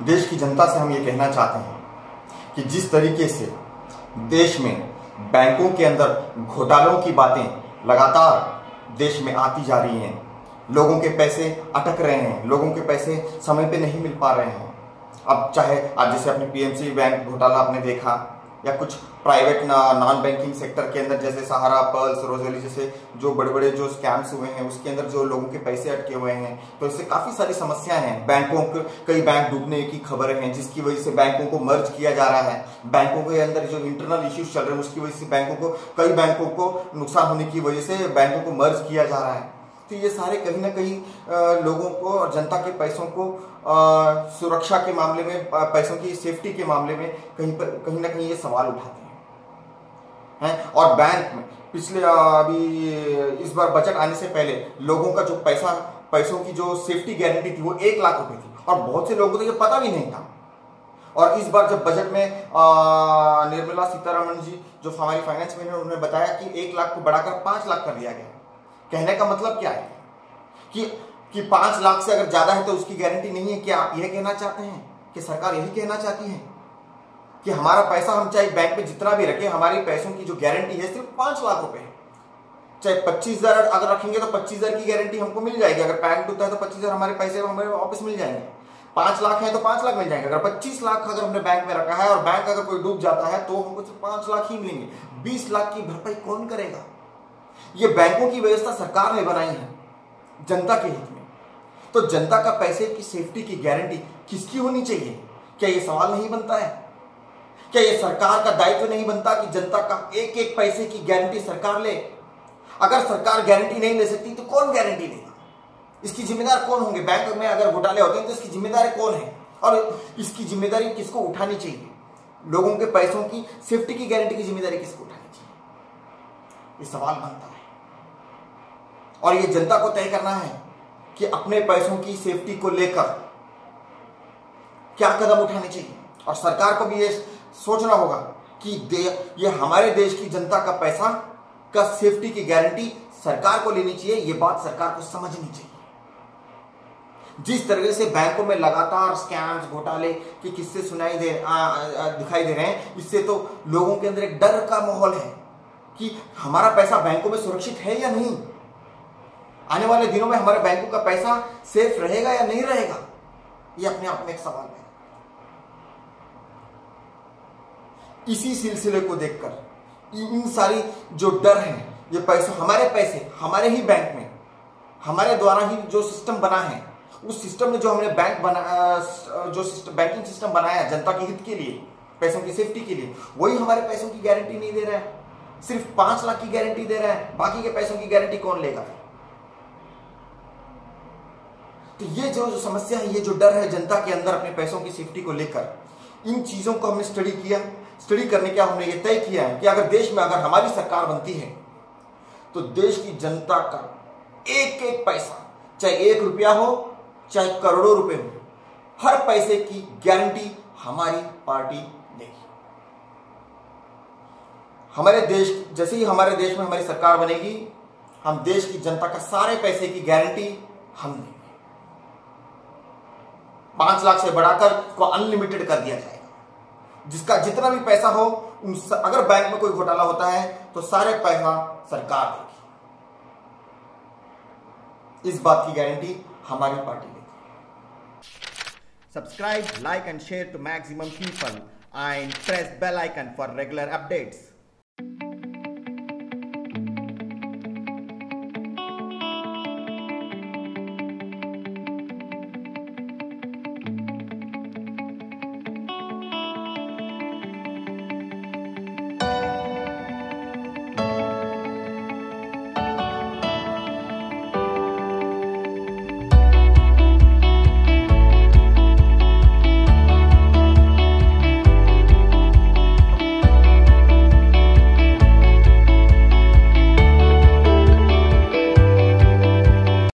देश की जनता से हम ये कहना चाहते हैं कि जिस तरीके से देश में बैंकों के अंदर घोटालों की बातें लगातार देश में आती जा रही हैं, लोगों के पैसे अटक रहे हैं, लोगों के पैसे समय पे नहीं मिल पा रहे हैं। अब चाहे आज जैसे अपने पीएमसी बैंक घोटाला आपने देखा, या कुछ प्राइवेट नॉन बैंकिंग सेक्टर के अंदर जैसे सहारा, पर्ल्स, रोजवेली जैसे जो बड़े बड़े जो स्कैम्स हुए हैं, उसके अंदर जो लोगों के पैसे अटके हुए हैं, तो इससे काफी सारी समस्याएं हैं। बैंकों के कई बैंक डूबने की खबरें हैं, जिसकी वजह से बैंकों को मर्ज किया जा रहा है। बैंकों के अंदर जो इंटरनल इश्यूज चल रहे हैं, उसकी वजह से कई बैंकों को नुकसान होने की वजह से बैंकों को मर्ज किया जा रहा है। तो ये सारे कहीं ना कहीं लोगों को और जनता के पैसों को सुरक्षा के मामले में, पैसों की सेफ्टी के मामले में कहीं ना कहीं ये सवाल उठाते हैं। और बैंक में पिछले अभी इस बार बजट आने से पहले लोगों का जो पैसों की जो सेफ्टी गारंटी थी वो 1 लाख रुपए थी, और बहुत से लोगों को ये पता भी नहीं था। और इस बार जब बजट में निर्मला सीतारमण जी जो हमारी फाइनेंस मिनिस्टर, उन्होंने बताया कि 1 लाख को बढ़ाकर 5 लाख कर दिया गया। कहने का मतलब क्या है कि 5 लाख से अगर ज्यादा है तो उसकी गारंटी नहीं है। क्या आप यह कहना चाहते हैं कि सरकार यही कहना चाहती है कि हमारा पैसा हम चाहे बैंक में जितना भी रखें, हमारी पैसों की जो गारंटी है सिर्फ 5 लाख रुपए है। चाहे 25,000 अगर रखेंगे तो 25,000 की गारंटी हमको मिल जाएगी। अगर बैंक डूबता है तो 25,000 हमारे पैसे हमें वापस मिल जाएंगे। 5 लाख है तो 5 लाख मिल जाएंगे। अगर 25 लाख अगर हमने बैंक में रखा है और बैंक अगर कोई डूब जाता है तो हमको सिर्फ 5 लाख ही मिलेंगे। 20 लाख की भरपाई कौन करेगा? ये बैंकों की व्यवस्था सरकार ने बनाई है जनता के हित में। तो जनता का पैसे की सेफ्टी की गारंटी किसकी होनी चाहिए? क्या ये सवाल नहीं बनता है? क्या ये सरकार का दायित्व नहीं बनता कि जनता का एक एक पैसे की गारंटी सरकार ले? अगर सरकार गारंटी नहीं ले सकती तो कौन गारंटी लेगा? इसकी जिम्मेदार कौन होंगे? बैंक में अगर घोटाले होते हैं तो इसकी जिम्मेदारी कौन है, और इसकी जिम्मेदारी किसको उठानी चाहिए? लोगों के पैसों की सेफ्टी की गारंटी की जिम्मेदारी किसको उठानी चाहिए? ये सवाल बनता है। और ये जनता को तय करना है कि अपने पैसों की सेफ्टी को लेकर क्या कदम उठाने चाहिए। और सरकार को भी ये सोचना होगा कि ये हमारे देश की जनता का पैसा का सेफ्टी की गारंटी सरकार को लेनी चाहिए। ये बात सरकार को समझनी चाहिए। जिस तरह से बैंकों में लगातार स्कैम्स, घोटाले के किस्से दिखाई दे रहे हैं, इससे तो लोगों के अंदर एक डर का माहौल है कि हमारा पैसा बैंकों में सुरक्षित है या नहीं। आने वाले दिनों में हमारे बैंकों का पैसा सेफ रहेगा या नहीं रहेगा, ये अपने आप में एक सवाल है। इसी सिलसिले को देखकर इन सारी जो डर है, ये पैसे हमारे ही बैंक में, हमारे द्वारा ही जो सिस्टम बना है, उस सिस्टम में जो हमने बैंकिंग सिस्टम बनाया जनता के हित के लिए, पैसों की सेफ्टी के लिए, वही हमारे पैसों की गारंटी नहीं दे रहा है। सिर्फ 5 लाख की गारंटी दे रहा है, बाकी के पैसों की गारंटी कौन लेगा? तो ये जो समस्या है, ये जो डर है जनता के अंदर अपने पैसों की सेफ्टी को लेकर, इन चीजों को हमने स्टडी किया। स्टडी करने के हमने ये तय किया है कि अगर देश में अगर हमारी सरकार बनती है तो देश की जनता का एक एक पैसा, चाहे 1 रुपया हो चाहे करोड़ों रुपए हो, हर पैसे की गारंटी हमारी पार्टी देगी। हमारे देश, जैसे ही हमारे देश में हमारी सरकार बनेगी, हम देश की जनता का सारे पैसे की गारंटी हम देंगे। 5 लाख से बढ़ाकर को अनलिमिटेड कर दिया जाएगा। जिसका जितना भी पैसा हो, अगर बैंक में कोई घोटाला होता है तो सारे पैसा सरकार देगी। इस बात की गारंटी हमारी पार्टी देगी। Subscribe, like and share to maximum people and press bell icon for regular updates.